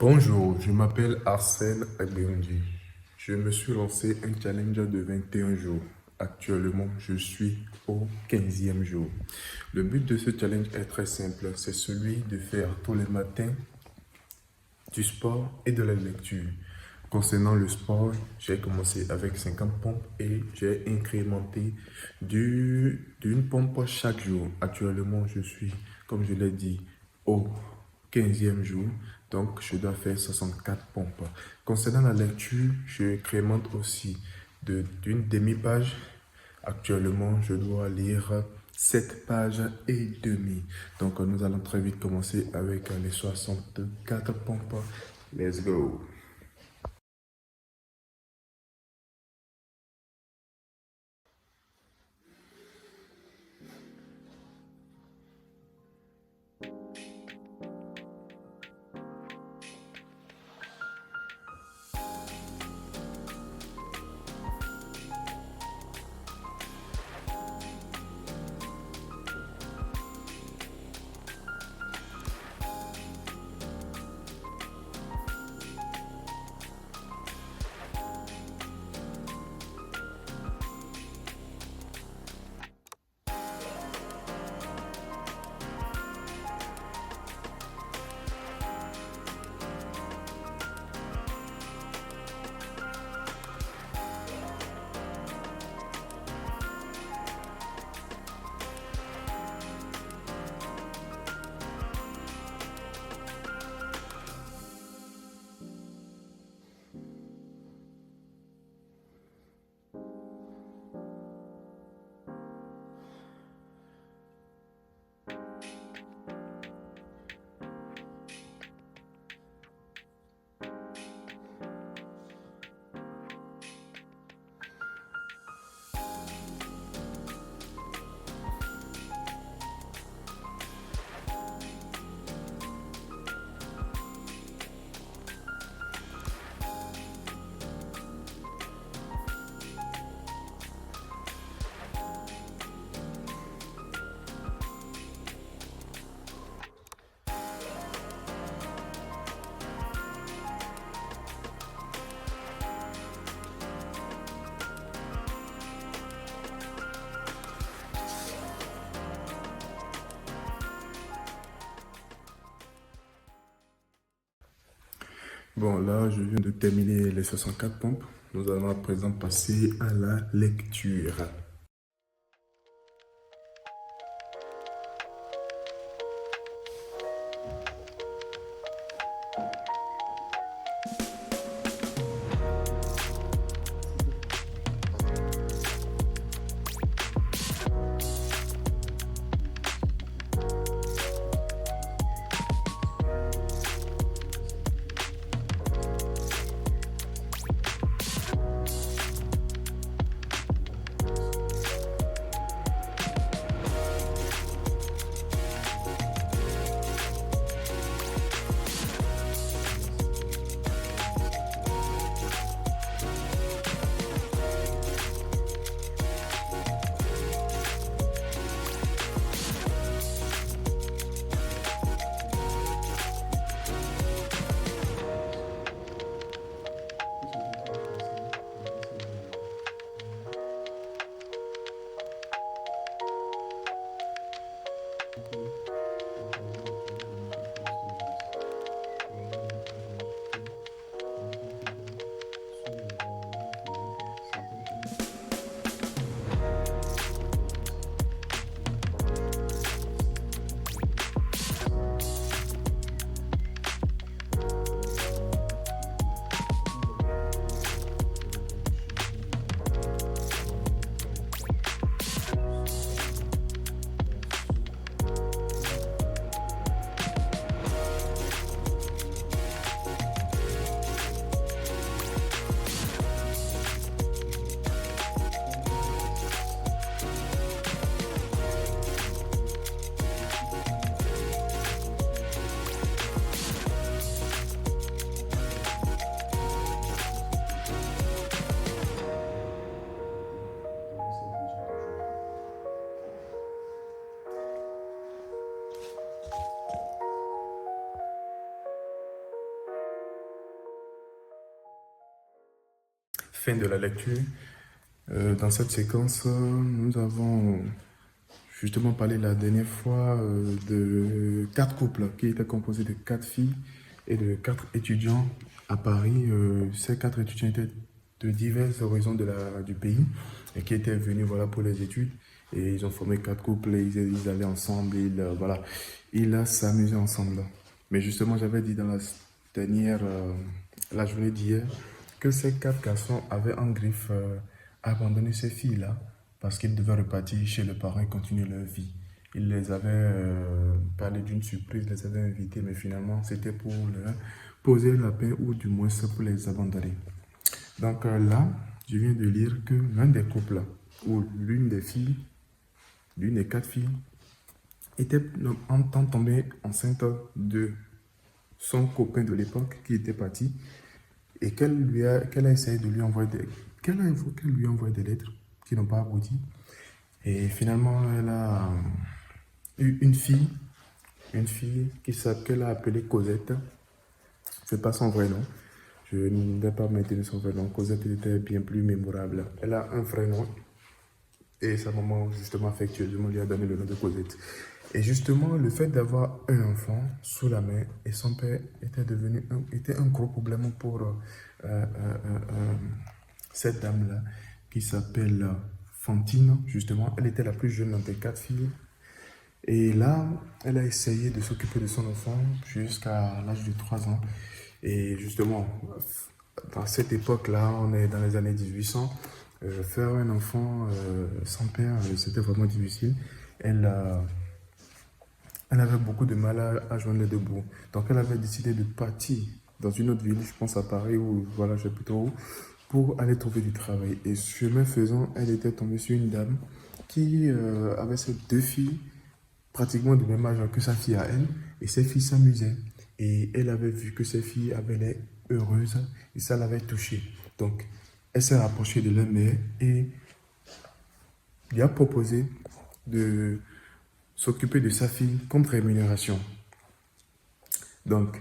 Bonjour, je m'appelle Arsène Agbeondi. Je me suis lancé un challenge de 21 jours. Actuellement, je suis au 15e jour. Le but de ce challenge est très simple, c'est celui de faire tous les matins du sport et de la lecture. Concernant le sport, j'ai commencé avec 50 pompes et j'ai incrémenté d'une pompe chaque jour. Actuellement, je suis, comme je l'ai dit, au 15e jour, donc je dois faire 64 pompes. Concernant la lecture, je incrémente aussi d'une demi-page. Actuellement, je dois lire 7 pages et demie. Donc, nous allons très vite commencer avec les 64 pompes. Let's go! Bon, là, je viens de terminer les 64 pompes. Nous allons à présent passer à la lecture. fin de la lecture. Dans cette séquence, nous avons justement parlé la dernière fois de 4 couples qui étaient composés de 4 filles et de 4 étudiants à Paris. Ces 4 étudiants étaient de divers horizons du pays et qui étaient venus voilà, pour les études. Et ils ont formé 4 couples et ils allaient ensemble. Voilà, ils s'amusaient ensemble. Mais justement, j'avais dit dans la journée d'hier, que ces 4 garçons avaient en griffe abandonné ces filles-là parce qu'ils devaient repartir chez le parent et continuer leur vie. Ils les avaient parlé d'une surprise, les avaient invités, mais finalement, c'était pour leur poser la paix ou du moins c'est pour les abandonner. Donc là, je viens de lire que l'un des couples, ou l'une des 4 filles, était en temps tombée enceinte de son copain de l'époque qui était parti et qu'elle a essayé de lui envoyer qu'elle lui envoie des lettres qui n'ont pas abouti. Et finalement, elle a eu une fille qu'elle a appelée Cosette. C'est pas son vrai nom. Je ne vais pas maintenir son vrai nom. Cosette était bien plus mémorable. Elle a un vrai nom. Et sa maman, justement, affectueusement, lui a donné le nom de Cosette. Et justement, le fait d'avoir un enfant sous la main et son père était un gros problème pour cette dame-là, qui s'appelle Fantine, justement. Elle était la plus jeune des 4 filles. Et là, elle a essayé de s'occuper de son enfant jusqu'à l'âge de 3 ans. Et justement, dans cette époque-là, on est dans les années 1800, faire un enfant sans père, c'était vraiment difficile. Elle avait beaucoup de mal à joindre les deux bouts. Donc, elle avait décidé de partir dans une autre ville, je pense à Paris, ou voilà, je sais plus trop où, pour aller trouver du travail. Et chemin faisant, elle était tombée sur une dame qui avait ses 2 filles, pratiquement du même âge que sa fille à elle, et ses filles s'amusaient. Et elle avait vu que ses filles avaient l'air heureuses, et ça l'avait touchée. Donc, elle s'est rapprochée de leur mère et lui a proposé de s'occuper de sa fille contre rémunération. Donc,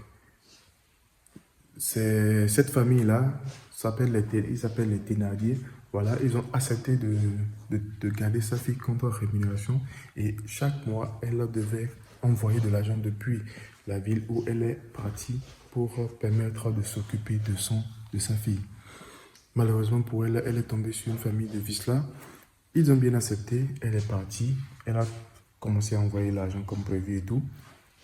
cette famille-là ils s'appellent les Thénardier. Voilà, ils ont accepté de garder sa fille contre rémunération et chaque mois, elle devait envoyer de l'argent depuis la ville où elle est partie pour permettre de s'occuper de sa fille. Malheureusement pour elle, elle est tombée sur une famille de Visla. Ils ont bien accepté, elle est partie, elle a commencé à envoyer l'argent comme prévu et tout.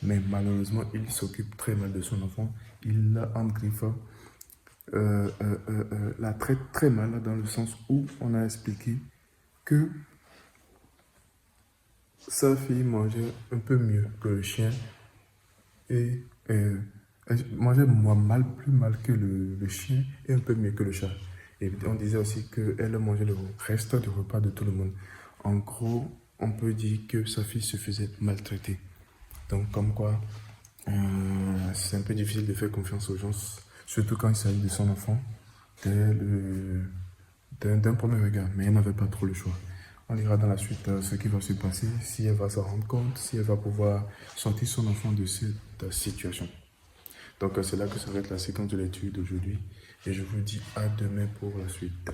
Mais malheureusement, il s'occupe très mal de son enfant. Il l'a en griffe, la traite très mal dans le sens où on a expliqué que sa fille mangeait un peu mieux que le chien et elle mangeait plus mal que le chien et un peu mieux que le chat. Et on disait aussi qu'elle mangeait le reste du repas de tout le monde. En gros, on peut dire que sa fille se faisait maltraiter. Donc, comme quoi, c'est un peu difficile de faire confiance aux gens, surtout quand il s'agit de son enfant, d'un premier regard. Mais elle n'avait pas trop le choix. On ira dans la suite ce qui va se passer, si elle va s'en rendre compte, si elle va pouvoir sortir son enfant de cette situation. Donc, c'est là que s'arrête la séquence de l'étude d'aujourd'hui. Et je vous dis à demain pour la suite.